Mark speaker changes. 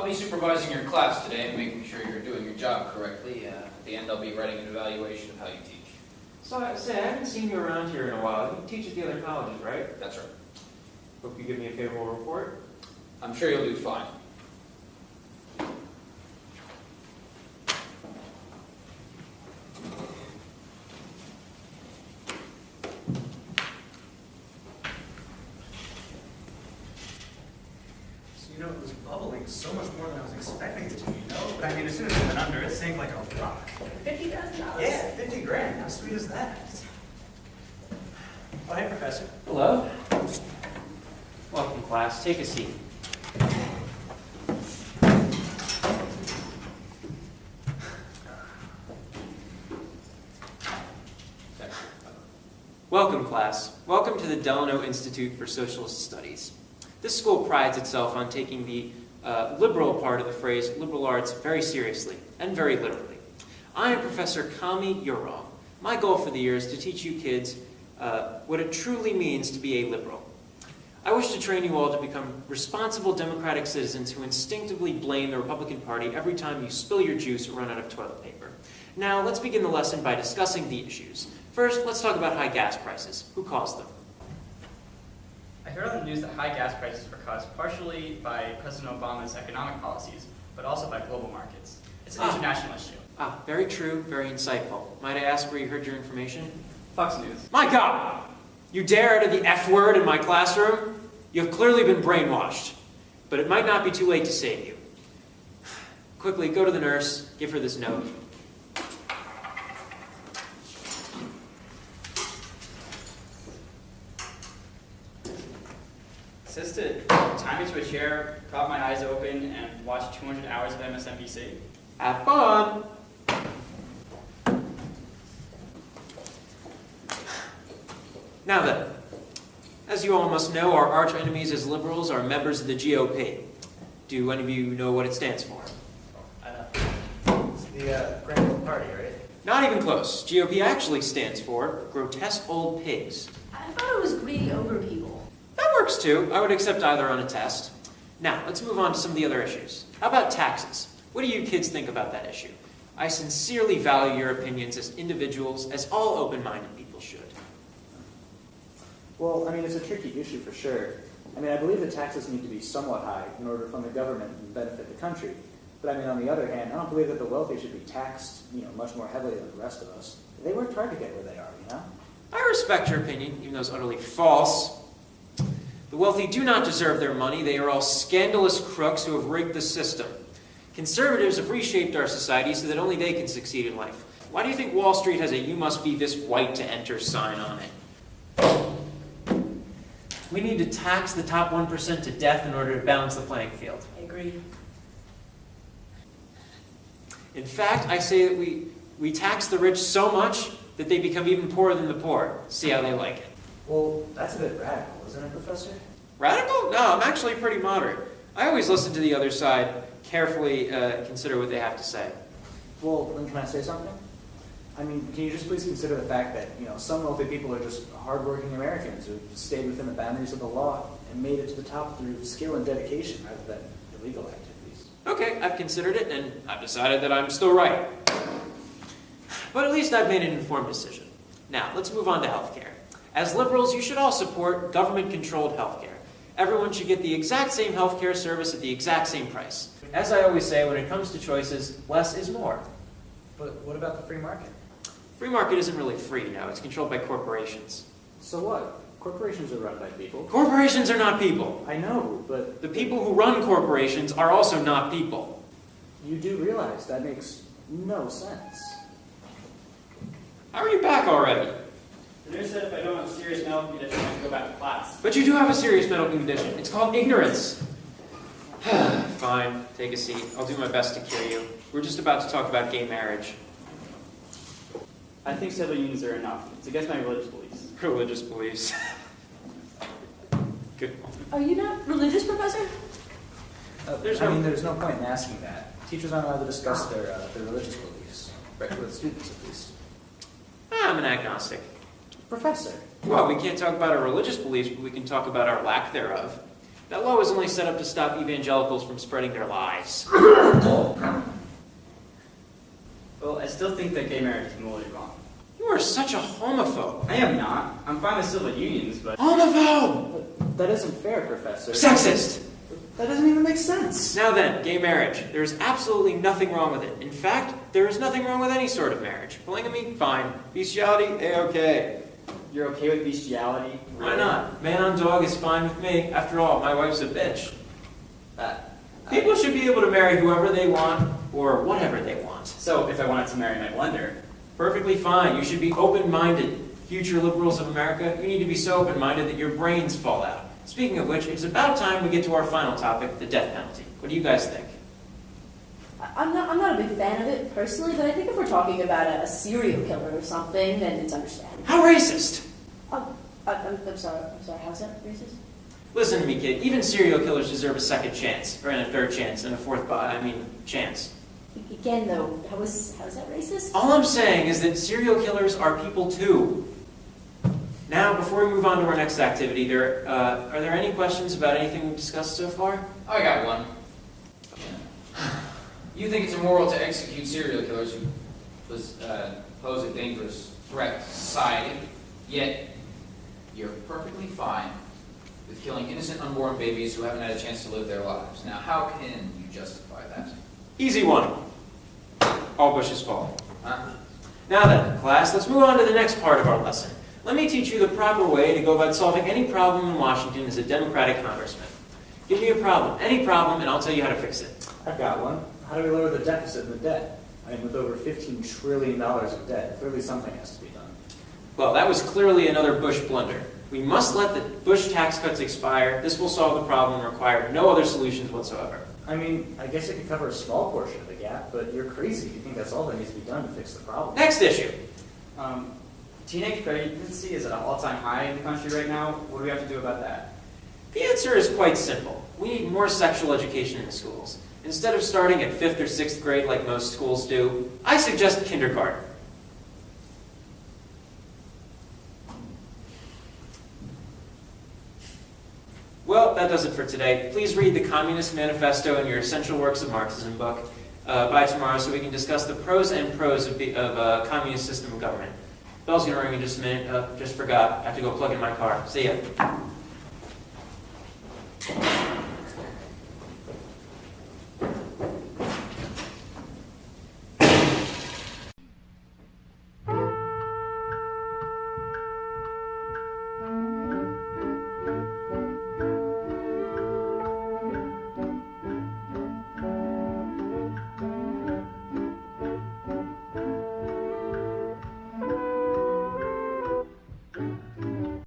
Speaker 1: I'll be supervising your class today and making sure you're doing your job correctly. At the end, I'll be writing an evaluation of how you teach.
Speaker 2: So, I haven't seen you around here in a while. You teach at the other colleges, right?
Speaker 1: That's right.
Speaker 2: Hope you give me a favorable report.
Speaker 1: I'm sure you'll do fine.
Speaker 3: It was bubbling so much more than I was expecting it to, But I mean, as soon as it went under, it sank like a rock.
Speaker 4: $50,000?
Speaker 3: Yeah, 50 grand. How sweet is that? Oh, hey, Professor.
Speaker 2: Hello. Welcome, class. Take a seat. Welcome, class. Welcome to the Delano Institute for Socialist Studies. This school prides itself on taking the liberal part of the phrase liberal arts very seriously and very literally. I am Professor Khammi Yurong. My goal for the year is to teach you kids what it truly means to be a liberal. I wish to train you all to become responsible democratic citizens who instinctively blame the Republican Party every time you spill your juice or run out of toilet paper. Now, let's begin the lesson by discussing the issues. First, let's talk about high gas prices. Who caused them?
Speaker 5: I heard on the news that high gas prices were caused partially by President Obama's economic policies, but also by global markets. It's an international issue.
Speaker 2: Very true, very insightful. Might I ask where you heard your information?
Speaker 5: Fox News.
Speaker 2: My God! You dare utter the F word in my classroom? You have clearly been brainwashed. But it might not be too late to save you. Quickly, go to the nurse, give her this note.
Speaker 5: It says to tie me to a chair, prop my eyes open, and watch 200 hours of MSNBC.
Speaker 2: Have fun! Now then, as you all must know, our arch enemies as liberals are members of the GOP. Do any of you know what it stands for?
Speaker 5: I know.
Speaker 3: It's the Grand Old Party, right?
Speaker 2: Not even close. GOP actually stands for Grotesque Old Pigs.
Speaker 4: I thought it was greedy ogre people.
Speaker 2: That works too. I would accept either on a test. Now, let's move on to some of the other issues. How about taxes? What do you kids think about that issue? I sincerely value your opinions as individuals, as all open-minded people should.
Speaker 6: Well, I mean, it's a tricky issue for sure. I mean, I believe the taxes need to be somewhat high in order to fund the government and benefit the country. But I mean, on the other hand, I don't believe that the wealthy should be taxed, much more heavily than the rest of us. They worked hard to get where they are,
Speaker 2: I respect your opinion, even though it's utterly false. The wealthy do not deserve their money. They are all scandalous crooks who have rigged the system. Conservatives have reshaped our society so that only they can succeed in life. Why do you think Wall Street has a "You must be this white to enter" sign on it? We need to tax the top 1% to death in order to balance the playing field.
Speaker 4: I agree.
Speaker 2: In fact, I say that we tax the rich so much that they become even poorer than the poor. See how they like it.
Speaker 3: Well, that's a bit radical, isn't it, Professor?
Speaker 2: Radical? No, I'm actually pretty moderate. I always listen to the other side, carefully consider what they have to say.
Speaker 6: Well, then can I say something? I mean, can you just please consider the fact that, some wealthy people are just hardworking Americans who stayed within the boundaries of the law and made it to the top through skill and dedication rather than illegal activities.
Speaker 2: Okay, I've considered it, and I've decided that I'm still right. But at least I've made an informed decision. Now, let's move on to healthcare. As liberals, you should all support government-controlled healthcare. Everyone should get the exact same healthcare service at the exact same price. As I always say, when it comes to choices, less is more.
Speaker 3: But what about the free market?
Speaker 2: Free market isn't really free, it's controlled by corporations.
Speaker 6: So what? Corporations are run by people.
Speaker 2: Corporations are not people.
Speaker 6: I know, but
Speaker 2: The people who run corporations are also not people.
Speaker 6: you do realize that makes no sense.
Speaker 2: How are you back already?
Speaker 5: The nurse said if I don't have a serious medical condition, I can go back to class.
Speaker 2: But you do have a serious medical condition. It's called ignorance. Fine, take a seat. I'll do my best to cure you. We're just about to talk about gay marriage.
Speaker 5: I think civil unions are enough. It's against my religious beliefs.
Speaker 2: Religious beliefs. Good.
Speaker 4: Are you not religious, Professor?
Speaker 6: There's no point in asking that. Teachers aren't allowed to discuss their religious beliefs, right, with students at least.
Speaker 2: I'm an agnostic.
Speaker 6: Professor.
Speaker 2: Well, we can't talk about our religious beliefs, but we can talk about our lack thereof. That law was only set up to stop evangelicals from spreading their lies.
Speaker 5: Well, I still think that gay marriage is morally wrong.
Speaker 2: You are such a homophobe.
Speaker 5: I am not. I'm fine with civil unions, but...
Speaker 2: Homophobe!
Speaker 6: But that isn't fair, Professor.
Speaker 2: Sexist!
Speaker 6: That doesn't even make sense.
Speaker 2: Now then, gay marriage. There is absolutely nothing wrong with it. In fact, there is nothing wrong with any sort of marriage. Polygamy, fine. Bestiality, A-okay.
Speaker 5: You're okay with bestiality?
Speaker 2: Why not? Man on dog is fine with me. After all, my wife's a bitch. People should be able to marry whoever they want, or whatever they want.
Speaker 5: So, if I wanted to marry my blender,
Speaker 2: Perfectly fine. You should be open-minded. Future liberals of America, you need to be so open-minded that your brains fall out. Speaking of which, it's about time we get to our final topic, the death penalty. What do you guys think?
Speaker 4: I'm not a big fan of it personally, but I think if we're talking about a serial killer or something, then it's understandable.
Speaker 2: How racist!
Speaker 4: I'm sorry, how's that racist?
Speaker 2: Listen to me, kid. Even serial killers deserve a second chance, or a third chance, and a fourth chance.
Speaker 4: Again, though, how is that racist?
Speaker 2: All I'm saying is that serial killers are people too. Now, before we move on to our next activity, are there any questions about anything we've discussed so far?
Speaker 1: I got one. You think it's immoral to execute serial killers who pose a dangerous threat to society, yet you're perfectly fine with killing innocent unborn babies who haven't had a chance to live their lives. Now, how can you justify that?
Speaker 2: Easy one. All bushes fall.
Speaker 1: Huh?
Speaker 2: Now then, class, let's move on to the next part of our lesson. Let me teach you the proper way to go about solving any problem in Washington as a Democratic congressman. Give me a problem, any problem, and I'll tell you how to fix it.
Speaker 6: I've got one. How do we lower the deficit and the debt? I mean, with over $15 trillion of debt, clearly something has to be done.
Speaker 2: Well, that was clearly another Bush blunder. We must let the Bush tax cuts expire. This will solve the problem and require no other solutions whatsoever.
Speaker 6: I mean, I guess it could cover a small portion of the gap, but you're crazy. You think that's all that needs to be done to fix the problem.
Speaker 2: Next issue.
Speaker 5: Teenage pregnancy is at an all-time high in the country right now. What do we have to do about that?
Speaker 2: The answer is quite simple. We need more sexual education in the schools. Instead of starting at 5th or 6th grade like most schools do, I suggest kindergarten. Well, that does it for today. Please read the Communist Manifesto in your Essential Works of Marxism book by tomorrow so we can discuss the pros and pros of a communist system of government. Bell's going to ring in just a minute. Just forgot. I have to go plug in my car. See ya.